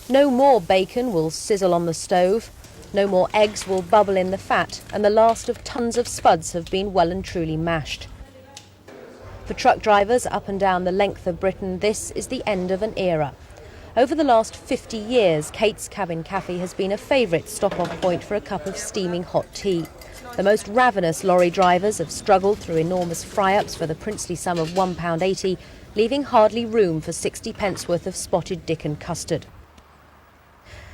No more bacon will sizzle on the stove, no more eggs will bubble in the fat, and the last of tons of spuds have been well and truly mashed. For truck drivers up and down the length of Britain, this is the end of an era. Over the last 50 years, Kate's Cabin Cafe has been a favourite stop-off point for a cup of steaming hot tea. The most ravenous lorry drivers have struggled through enormous fry-ups for the princely sum of £1.80, leaving hardly room for 60 pence worth of spotted Dickon custard.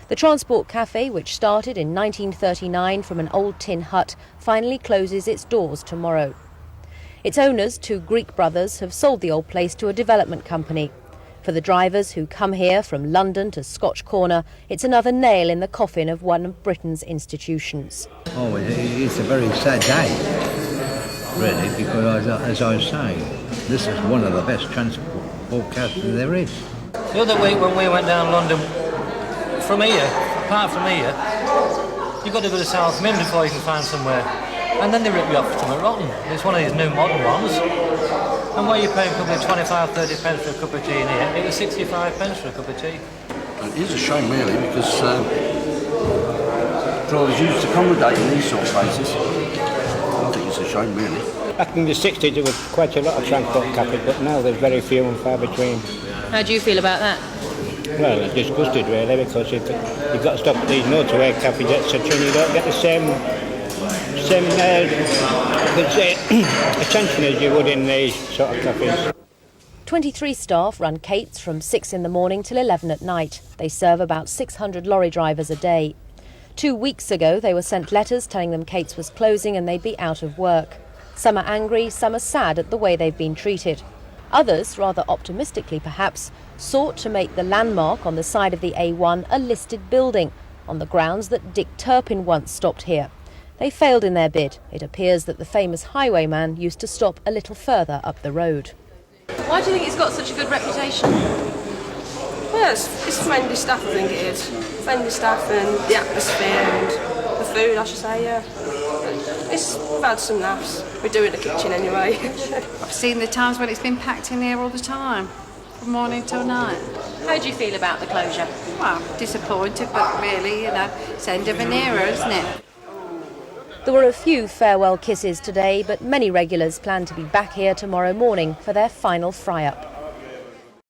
The Transport Cafe, which started in 1939 from an old tin hut, finally closes its doors tomorrow. Its owners, two Greek brothers, have sold the old place to a development company. For the drivers who come here from London to Scotch Corner, it's another nail in the coffin of one of Britain's institutions. Oh, it's a very sad day, really, because as I was saying, this is one of the best transport broadcasters there is. The other week when we went down London, from here, apart from here, you've got to go to South Mim before you can find somewhere. And then they rip you off for something rotten. It's one of these new modern ones. And where you're paying probably 25, 30 pence for a cup of tea in here, it was 65 pence for a cup of tea. It is a shame really, because drivers used to accommodate in these sort of places. I think it's a shame really. Back in the 60s there was quite a lot of transport cafes, but now there's very few and far between. How do you feel about that? Well, I'm disgusted really, because you've got to stop at these motorway cafes, etc., and you don't get the same attention as you would in these sort of cafes. 23 staff run Kate's from 6 in the morning till 11 at night. They serve about 600 lorry drivers a day. 2 weeks ago they were sent letters telling them Kate's was closing and they'd be out of work. Some are angry, some are sad at the way they've been treated. Others, rather optimistically perhaps, sought to make the landmark on the side of the A1 a listed building, on the grounds that Dick Turpin once stopped here. They failed in their bid. It appears that the famous highwayman used to stop a little further up the road. Why do you think it's got such a good reputation? Well, it's friendly staff, I think it is. Friendly staff and the atmosphere and the food, I should say, yeah. We've had some laughs. We do in the kitchen anyway. I've seen the times when it's been packed in here all the time, from morning till night. How do you feel about the closure? Well, disappointed, but really, it's end of an era, isn't it? There were a few farewell kisses today, but many regulars plan to be back here tomorrow morning for their final fry-up.